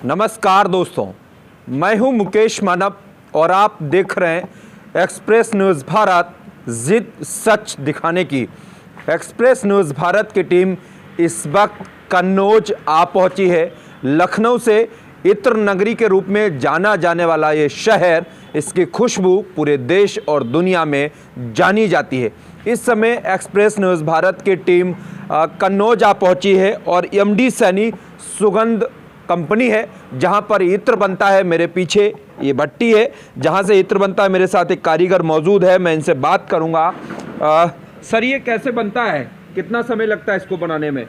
नमस्कार दोस्तों, मैं हूं मुकेश मानव और आप देख रहे हैं एक्सप्रेस न्यूज़ भारत, जिद सच दिखाने की। एक्सप्रेस न्यूज़ भारत की टीम इस वक्त कन्नौज आ पहुंची है। लखनऊ से इत्र नगरी के रूप में जाना जाने वाला ये शहर, इसकी खुशबू पूरे देश और दुनिया में जानी जाती है। इस समय एक्सप्रेस न्यूज़ भारत की टीम कन्नौज आ पहुंची है और एमडी सैनी सुगंध कंपनी है जहां पर इत्र बनता है। मेरे पीछे ये भट्टी है जहां से इत्र बनता है। मेरे साथ एक कारीगर मौजूद है, मैं इनसे बात करूंगा। सर, ये कैसे बनता है, कितना समय लगता है इसको बनाने में?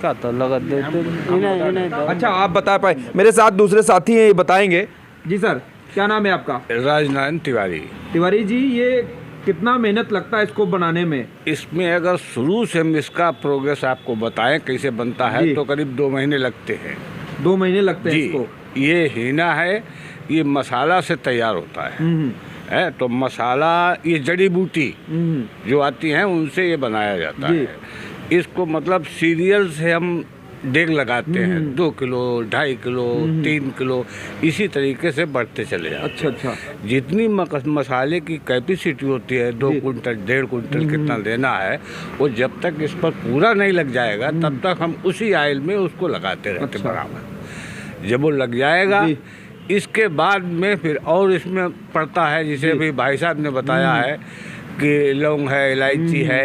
का तो लगत देते। अच्छा, आप बता पाए। मेरे साथ दूसरे साथी हैं, ये बताएंगे। जी सर, क्या नाम है आपका? राजनारायण तिवारी। तिवारी जी, ये कितना मेहनत लगता है इसको बनाने में? इसमें अगर शुरू से हम इसका प्रोग्रेस आपको बताएं कैसे बनता है तो करीब 2 महीने लगते हैं। 2 महीने लगते हैं जी, इसको? ये हीना है, ये मसाला से तैयार होता है। तो मसाला, ये जड़ी बूटी जो आती हैं उनसे ये बनाया जाता है। इसको मतलब सीरियल से हम डेग लगाते हैं, 2 किलो, 2.5 किलो, 3 किलो, इसी तरीके से बढ़ते चले जाते हैं। अच्छा। जितनी मसाले की कैपेसिटी होती है, 2 कुंटल 1.5 कुंटल कितना देना है, वो जब तक इस पर पूरा नहीं लग जाएगा तब तक हम उसी आयल में उसको लगाते रहते बराबर। जब वो लग जाएगा इसके बाद में फिर और इसमें पड़ता है, जिसे अभी भाई साहब ने बताया है कि लौंग है, इलायची है,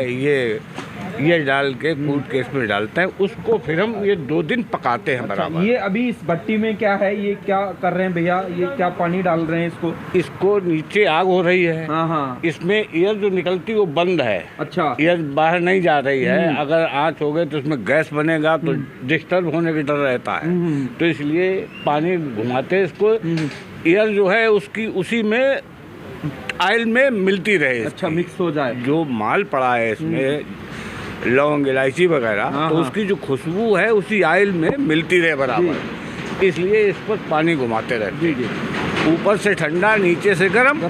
ये डाल के कूट के इसमें डालते हैं। उसको फिर हम ये 2 दिन पकाते हैं बराबर। ये अभी इस भट्टी में क्या है, ये क्या कर रहे हैं भैया? ये क्या पानी डाल रहे हैं इसको? इसको नीचे आग हो रही है। हाँ। इसमें एयर जो निकलती है वो बंद है। अच्छा। एयर बाहर नहीं जा रही है। अगर आँच हो गई तो इसमें गैस बनेगा तो डिस्टर्ब होने का डर रहता है। तो इसलिए पानी घुमाते हैं इसको, एयर जो है उसकी उसी में आयल में मिलती रहे। अच्छा, मिक्स हो जाए। जो माल पड़ा है इसमें, लौंग, इलायची वगैरह, तो उसकी जो खुशबू है उसी आयल में मिलती रहे बराबर। इसलिए इस पर पानी घुमाते रहते हैं। ऊपर से ठंडा, नीचे से गरम।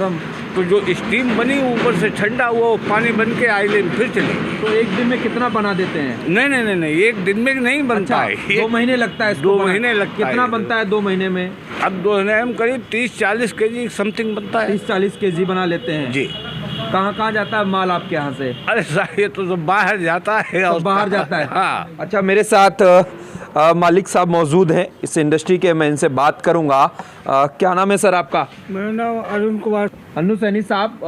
तो जो स्टीम बनी ऊपर से ठंडा, वो पानी बन के आयल में फिर चलेगी। तो एक दिन में कितना बना देते हैं? नहीं, एक दिन में नहीं बनता है। 2 महीने लगता है? 2 महीने लगता है। कितना बनता है 2 महीने में? अब 2 महीने में करीब 30-40 केजी समथिंग बनता है। 30-40 केजी बना लेते हैं जी। कहाँ जाता है माल आपके यहाँ से? अरे साहब, ये तो बाहर जाता है। तो बाहर जाता है। हाँ। अच्छा, मेरे साथ मालिक साहब मौजूद हैं इस इंडस्ट्री के, मैं इनसे बात करूंगा। क्या नाम है सर आपका? मेरा नाम अरुण कुमार। अन्नू सैनी साहब,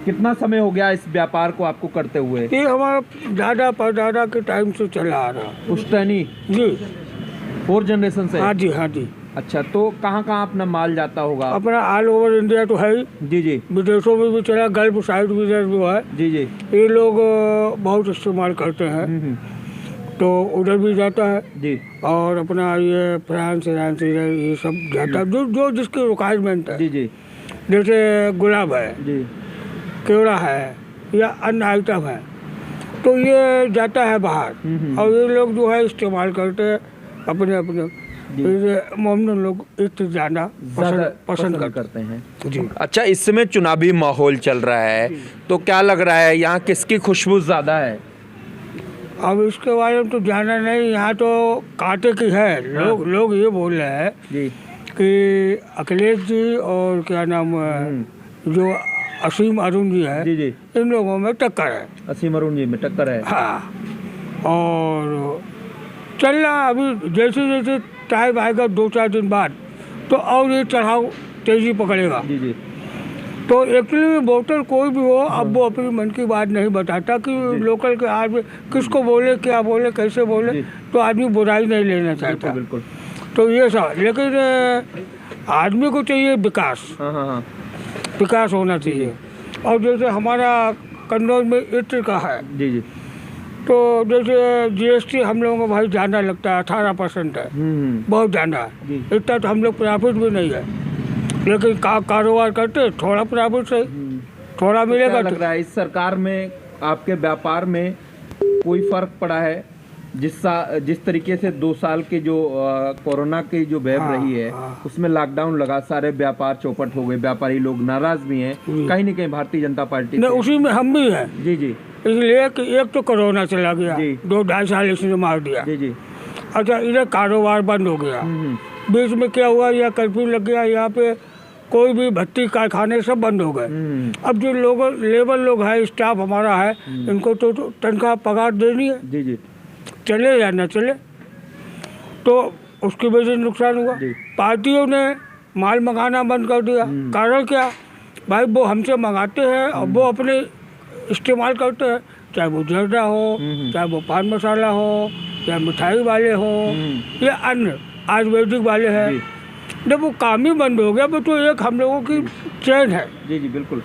कितना समय हो गया इस व्यापार को आपको करते हुए? ये हमारा दादा परदादा के टाइम से चला आ रहा। पुश्तैनी जी, 4 जनरेशन से? हाँ जी। अच्छा, तो कहाँ अपना माल जाता होगा? अपना ऑल ओवर इंडिया तो है ही। जी। विदेशों में भी चला, गल्फ साइड भी जो है। जी। ये लोग बहुत इस्तेमाल करते हैं, तो उधर भी जाता है जी। और अपना ये फ्रांस ये सब जाता है, जो जिसकी रिक्वायरमेंट है। जी। जैसे गुलाब है जी, केवड़ा है या अन्य आइटम है, तो ये जाता है बाहर। और ये लोग जो है इस्तेमाल करते हैं अपने मोमडन लोग इतना जाना पसंद करते हैं। जी। अच्छा, इस समय चुनावी माहौल चल रहा है, तो क्या लग रहा है यहाँ किसकी खुशबू ज्यादा है? अब इसके बारे में तो जाना नहीं, यहाँ तो कांटे की है। लोग ये बोल रहे हैं जी कि अखिलेश जी और क्या नाम जो असीम अरुण जी है, जी। इन लोगों में टक्कर है। असीम अरुण जी में टक्कर है? हाँ, और चल रहा अभी जैसे टाइम आएगा 2-4 दिन बाद तो और ये चढ़ाव तेजी पकड़ेगा। जी। तो एक्चुअली में वोटर कोई भी हो, अब वो अपनी मन की बात नहीं बताता कि लोकल के आदमी किसको बोले, क्या बोले, कैसे बोले, तो आदमी बुराई नहीं लेना चाहता। बिल्कुल। तो ये सब, लेकिन आदमी को चाहिए विकास। हाँ। विकास होना चाहिए। और जैसे हमारा कन्नौज में इत्र का है। जी। तो जैसे GST हम लोगों को भाई ज़्यादा लगता है, 18% है। बहुत ज़्यादा है। इतना तो हम लोग प्रॉफिट भी नहीं है, लेकिन कारोबार करते थोड़ा प्रॉफिट से थोड़ा मिलेगा। लग रहा है इस सरकार में आपके व्यापार में कोई फर्क पड़ा है? जिस तरीके से 2 साल के जो कोरोना की जो वेव रही है, उसमें लॉकडाउन लगा, सारे व्यापार चौपट हो गए, व्यापारी लोग नाराज भी हैं कहीं न कहीं भारतीय जनता पार्टी से। उसी में हम भी हैं। जी। इसलिए कि एक तो कोरोना चला गया, 2-2.5 साल इसने मार दिया। जी। अच्छा, इधर कारोबार बंद हो गया, बीच में क्या हुआ, यह कर्फ्यू लग गया, यहाँ पे कोई भी भट्टी कारखाने सब बंद हो गए। अब जो लोग लेबर लोग है, स्टाफ हमारा है, इनको तो तनख्वाह पगार देनी है, जी जी चले या न चले, तो उसकी वजह से नुकसान हुआ। पार्टियों ने माल मंगाना बंद कर दिया। कारण क्या भाई, वो हमसे मंगाते हैं और वो अपने इस्तेमाल करते हैं, चाहे वो जर्दा हो, चाहे वो पान मसाला हो, चाहे मिठाई वाले हो या अन्य आयुर्वेदिक वाले हैं। जब वो काम ही बंद हो गया, वो तो एक हम लोगों की चेन है। जी जी बिल्कुल।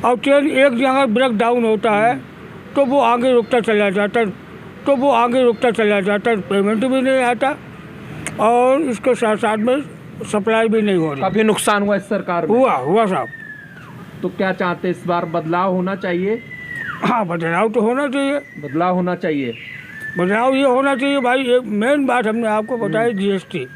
और चेन एक जगह ब्रेक डाउन होता है तो वो आगे रुकता चला जाता, पेमेंट भी नहीं आता और इसके साथ साथ में सप्लाई भी नहीं हो रही। काफी नुकसान हुआ इस सरकार में। हुआ साहब। तो क्या चाहते हैं, इस बार बदलाव होना चाहिए? हाँ, बदलाव तो होना चाहिए। बदलाव होना चाहिए। बदलाव ये होना चाहिए भाई, एक मेन बात हमने आपको बताई, जीएसटी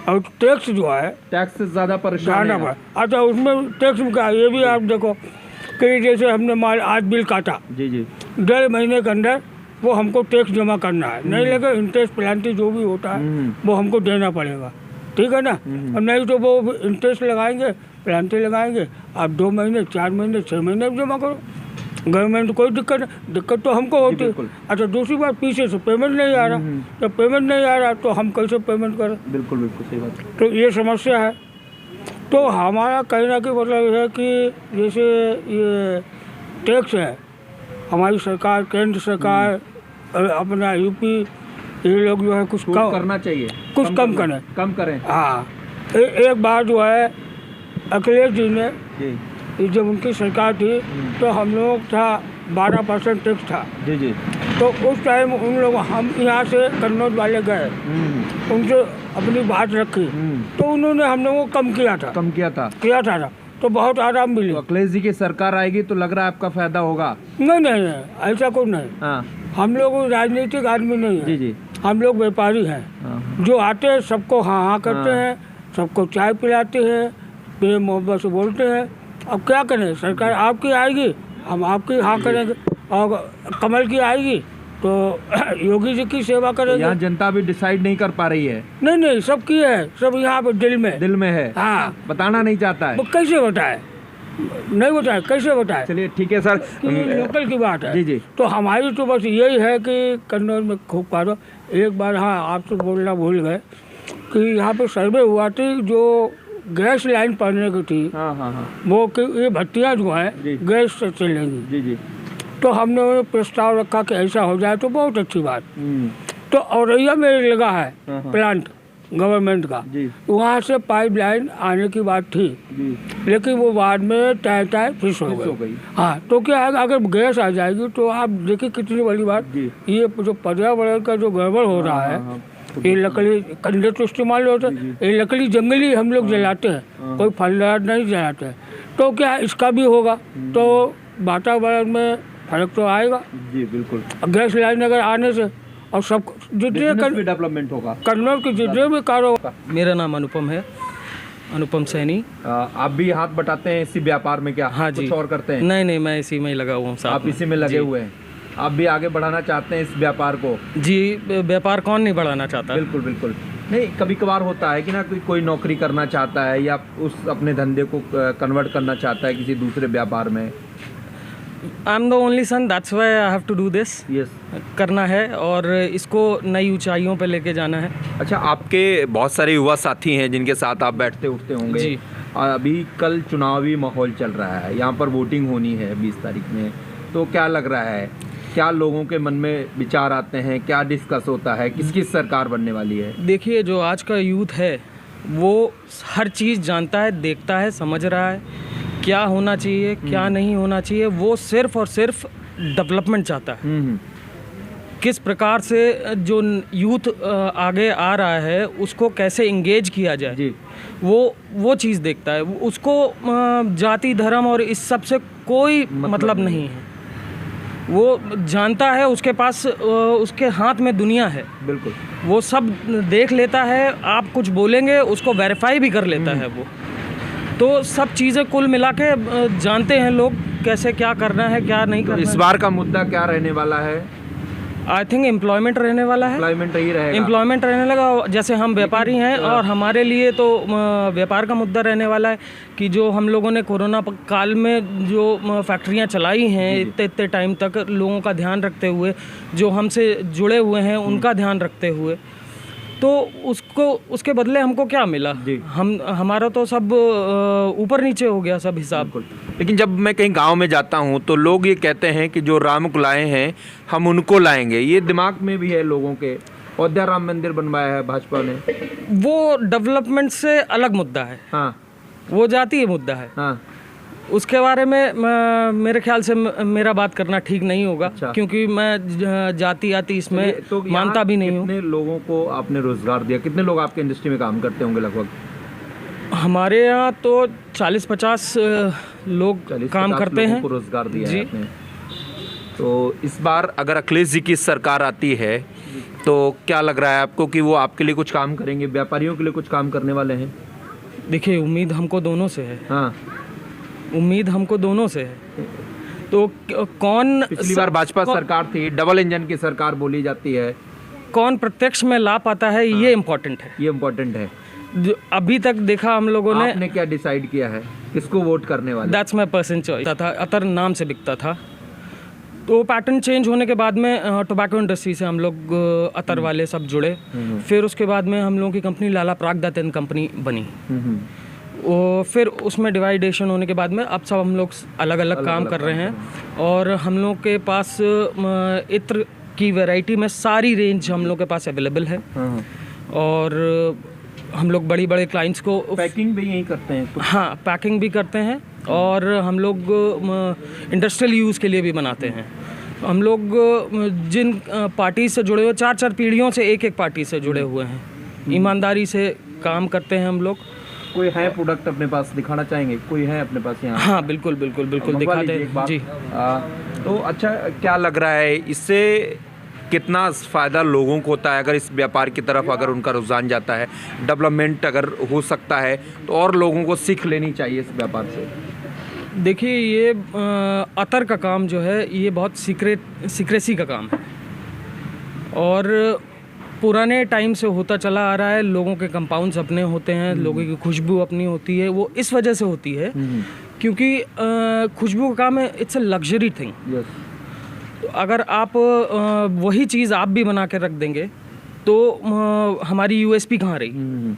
और टैक्स जो है, टैक्स से ज्यादा परेशान है। अच्छा, उसमें टैक्स में क्या, ये भी आप देखो कि जैसे हमने माल आज बिल काटा, जी जी 1.5 महीने के अंदर वो हमको टैक्स जमा करना है, नहीं लगे इंटरेस्ट पेनल्टी जो भी होता है वो हमको देना पड़ेगा, ठीक है ना। और नहीं तो वो इंटरेस्ट लगाएंगे, पेनल्टी लगाएंगे, आप 2 महीने 4 महीने 6 महीने जमा करो, गवर्नमेंट को कोई दिक्कत तो हमको होती है। अच्छा, दूसरी बात, पीछे से पेमेंट नहीं आ रहा, तो पेमेंट नहीं आ रहा तो हम कैसे पेमेंट करें? बिल्कुल बिल्कुल सही बात। तो ये समस्या है। तो हमारा कहना कि मतलब है कि जैसे ये टैक्स है, हमारी सरकार, केंद्र सरकार, अपना यूपी, ये लोग जो है कुछ कम करना चाहिए, कुछ कम करें। हाँ, एक बार जो है अखिलेश जी ने, जब उनकी सरकार थी तो हम लोग था 12% टैक्स था। जी जी। तो उस टाइम उन लोग, हम यहाँ से कन्नौज वाले गए, उनसे अपनी बात रखी तो उन्होंने हम लोगों को कम किया था तो बहुत आराम मिली। तो अखिलेश जी की सरकार आएगी तो लग रहा है आपका फायदा होगा? नहीं, ऐसा कुछ नहीं। हाँ। हम लोग राजनीतिक आदमी नहीं है। जी। हम लोग व्यापारी हैं, जो आते हैं सबको हाँ करते हैं, सबको चाय पिलाते हैं, प्रेम मोहब्बत से बोलते हैं। अब क्या करें, सरकार आपकी आएगी हम आपकी हाँ करेंगे, और कमल की आएगी तो योगी जी की सेवा करेंगे। यहाँ जनता भी डिसाइड नहीं कर पा रही है। नहीं, सब की है, सब यहाँ पे दिल में है। हाँ, बताना नहीं चाहता है। वो कैसे बताए, नहीं बताए, कैसे बताए? चलिए ठीक है सर, लोकल की बात है। जी। तो हमारी तो बस यही है कि कन्नौज में खूब पारो। एक बार हाँ आपसे बोलना भूल गए कि यहाँ पे सर्वे हुआ थी, जो गैस लाइन पड़ने की थी। हाँ। वो कि ये भट्टियाँ जो है गैस से चलेंगी। जी। तो हमने प्रस्ताव रखा कि ऐसा हो जाए तो बहुत अच्छी बात। तो औरैया में लगा है प्लांट गवर्नमेंट का, वहाँ से पाइपलाइन आने की बात थी, लेकिन वो बाद में टाइम फिक्स हो गई। हाँ, तो क्या है, अगर गैस आ जाएगी तो आप देखिए कितनी बड़ी बात, ये जो पर्यावरण का जो गड़बड़ हो रहा है, ये लकड़ी कंडे तो इस्तेमाल होते हैं, ये लकड़ी जंगली हम लोग जलाते हैं, कोई फलदार नहीं जलाते हैं। तो क्या इसका भी होगा, तो वातावरण में फर्क तो आएगा। जी बिल्कुल। गैस लाइन अगर आने से और सब जितने डेवलपमेंट होगा, कन्नौज के जितने भी कारोबार। मेरा नाम अनुपम है, अनुपम सैनी। आप भी हाथ बटाते हैं इसी व्यापार में क्या? हाँ जी। कुछ और करते हैं? नहीं, मैं इसी में ही लगा हुआ हूँ। आप इसी में लगे हुए हैं, आप भी आगे बढ़ाना चाहते हैं इस व्यापार को? जी, व्यापार कौन नहीं बढ़ाना चाहता? बिल्कुल। नहीं, कभी कभार होता है कि ना कोई नौकरी करना चाहता है या उस अपने धंधे को कन्वर्ट करना चाहता है किसी दूसरे व्यापार में। I am the only son, that's why I have to do this. Yes, करना है और इसको नई ऊंचाइयों पे लेके जाना है। अच्छा, आपके बहुत सारे युवा साथी हैं जिनके साथ आप बैठते उठते होंगे जी। अभी कल चुनावी माहौल चल रहा है, यहाँ पर वोटिंग होनी है 20 तारीख में, तो क्या लग रहा है, क्या लोगों के मन में विचार आते हैं, क्या डिस्कस होता है, किसकी सरकार बनने वाली है? देखिए, जो आज का यूथ है वो हर चीज़ जानता है, देखता है, समझ रहा है क्या होना चाहिए, क्या नहीं होना चाहिए। वो सिर्फ और सिर्फ डेवलपमेंट चाहता है। किस प्रकार से जो यूथ आगे आ रहा है उसको कैसे इंगेज किया जाए जी। वो चीज़ देखता है। उसको जाति धर्म और इस सब से कोई मतलब नहीं है। वो जानता है, उसके पास उसके हाथ में दुनिया है। बिल्कुल, वो सब देख लेता है। आप कुछ बोलेंगे उसको वेरीफाई भी कर लेता है वो। तो सब चीज़ें कुल मिला के जानते हैं लोग कैसे क्या करना है, क्या नहीं करना। इस बार का मुद्दा क्या रहने वाला है? आई थिंक एम्प्लॉयमेंट रहने वाला है। एम्प्लॉयमेंट ही रहेगा। एम्प्लॉयमेंट रहने लगा। जैसे हम व्यापारी हैं और हमारे लिए तो व्यापार का मुद्दा रहने वाला है कि जो हम लोगों ने कोरोना काल में जो फैक्ट्रियां चलाई हैं इतने इतने टाइम तक, लोगों का ध्यान रखते हुए, जो हमसे जुड़े हुए हैं उनका ध्यान रखते हुए, तो उसके बदले हमको क्या मिला? हमारा तो सब ऊपर नीचे हो गया सब हिसाब। लेकिन जब मैं कहीं गांव में जाता हूं तो लोग ये कहते हैं कि जो राम को लाए हैं हम उनको लाएंगे, ये दिमाग में भी है लोगों के। अयोध्या राम मंदिर बनवाया है भाजपा ने, वो डेवलपमेंट से अलग मुद्दा है। हाँ, वो जातीय मुद्दा है। हाँ, उसके बारे में मेरे ख्याल से मेरा बात करना ठीक नहीं होगा। अच्छा। क्योंकि मैं जाति इसमें तो मानता भी नहीं हूँ। कितने लोगों को आपने रोजगार दिया? कितने लोग आपके इंडस्ट्री में काम करते होंगे लगभग? हमारे यहाँ तो 40-50 लोग काम करते हैं। को रोजगार दिया जी। है आपने। तो इस बार अगर अखिलेश जी की सरकार आती है तो क्या लग रहा है आपको कि वो आपके लिए कुछ काम करेंगे, व्यापारियों के लिए कुछ काम करने वाले हैं? देखिए, उम्मीद हमको दोनों से है। हाँ, उम्मीद हमको दोनों से है। तो कौन पिछली बार भाजपा सरकार थी, डबल इंजन की सरकार बोली जाती है, कौन प्रत्यक्ष में ला पाता है, ये इम्पोर्टेंट है। ये इम्पोर्टेंट है। जो अभी तक देखा हम लोगों ने, आपने क्या डिसाइड किया है, किसको वोट करने वाले? दैट्स माई पर्सन चॉइस था। अतर नाम से बिकता था, तो पैटर्न चेंज होने के बाद में टोबैको इंडस्ट्री से हम लोग अतर वाले सब जुड़े। फिर उसके बाद में हम लोगों की कंपनी लाला प्रागदत्त एंड कंपनी बनी। वो फिर उसमें डिवाइडेशन होने के बाद में अब सब हम लोग अलग अलग काम कर रहे हैं। और हम लोग के पास इत्र की वैरायटी में सारी रेंज हम लोग के पास अवेलेबल है। और हम लोग बड़ी बड़े क्लाइंट्स को पैकिंग भी यही करते हैं? हाँ, पैकिंग भी करते हैं और हम लोग इंडस्ट्रियल यूज़ के लिए भी बनाते हैं। हम लोग जिन पार्टी से जुड़े हुए, 4-4 पीढ़ियों से एक पार्टी से जुड़े हुए हैं, ईमानदारी से काम करते हैं हम लोग। कोई है प्रोडक्ट अपने पास दिखाना चाहेंगे? कोई है अपने पास यहाँ? हाँ, बिल्कुल बिल्कुल बिल्कुल दिखाते हैं जी। तो अच्छा, क्या लग रहा है इससे कितना फ़ायदा लोगों को होता है अगर इस व्यापार की तरफ अगर उनका रुझान जाता है, डेवलपमेंट अगर हो सकता है तो और लोगों को सीख लेनी चाहिए इस व्यापार से? देखिए, ये अतर का काम जो है ये बहुत सीक्रेसी का काम है और पुराने टाइम से होता चला आ रहा है। लोगों के कंपाउंड्स अपने होते हैं, लोगों की खुशबू अपनी होती है। वो इस वजह से होती है क्योंकि खुशबू का काम है, इट्स अ लग्जरी थिंग। तो अगर आप वही चीज़ आप भी बना के रख देंगे तो हमारी यूएसपी कहाँ रही?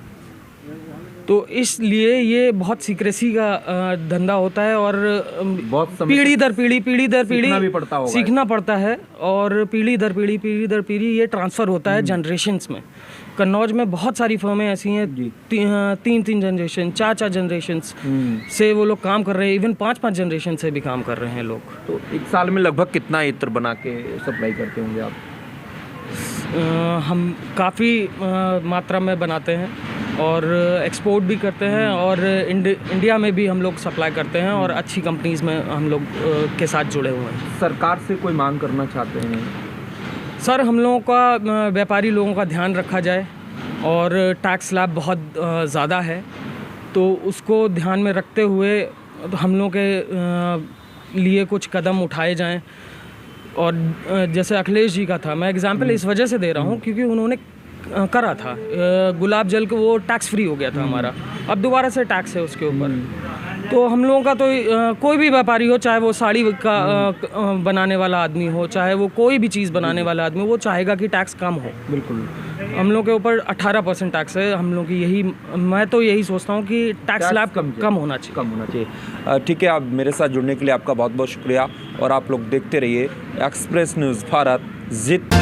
तो इसलिए ये बहुत सीक्रेसी का धंधा होता है और बहुत पीढ़ी दर पीढ़ी सीखना भी पड़ता होगा। सीखना पड़ता है और पीढ़ी दर पीढ़ी ये ट्रांसफ़र होता है जनरेशन्स में। कन्नौज में बहुत सारी फर्में ऐसी हैं, 3 जनरेशन, 4 जनरेशन्स से वो लोग काम कर रहे हैं। इवन 5 जनरेशन से भी काम कर रहे हैं लोग। तो एक साल में लगभग कितना इत्र बना के सप्लाई करते होंगे आप? हम काफ़ी मात्रा में बनाते हैं और एक्सपोर्ट भी करते हैं और इंडिया में भी हम लोग सप्लाई करते हैं और अच्छी कंपनीज़ में हम लोग के साथ जुड़े हुए हैं। सरकार से कोई मांग करना चाहते हैं? सर, हम लोगों का, व्यापारी लोगों का ध्यान रखा जाए और टैक्स स्लैब बहुत ज़्यादा है, तो उसको ध्यान में रखते हुए हम लोगों के लिए कुछ कदम उठाए जाएं। और जैसे अखिलेश जी का था, मैं एग्जांपल इस वजह से दे रहा हूँ क्योंकि उन्होंने करा था, गुलाब जल को वो टैक्स फ्री हो गया था हमारा, अब दोबारा से टैक्स है उसके ऊपर। तो हम लोगों का तो कोई भी व्यापारी हो, चाहे वो साड़ी का बनाने वाला आदमी हो, चाहे वो कोई भी चीज़ बनाने वाला आदमी हो, वो चाहेगा कि टैक्स कम हो। बिल्कुल। हम लोग के ऊपर 18% टैक्स है। हम लोग की यही, मैं तो यही सोचता हूँ कि टैक्स स्लैब कम होना चाहिए। ठीक है, आप मेरे साथ जुड़ने के लिए आपका बहुत बहुत शुक्रिया और आप लोग देखते रहिए एक्सप्रेस न्यूज़ भारत। जित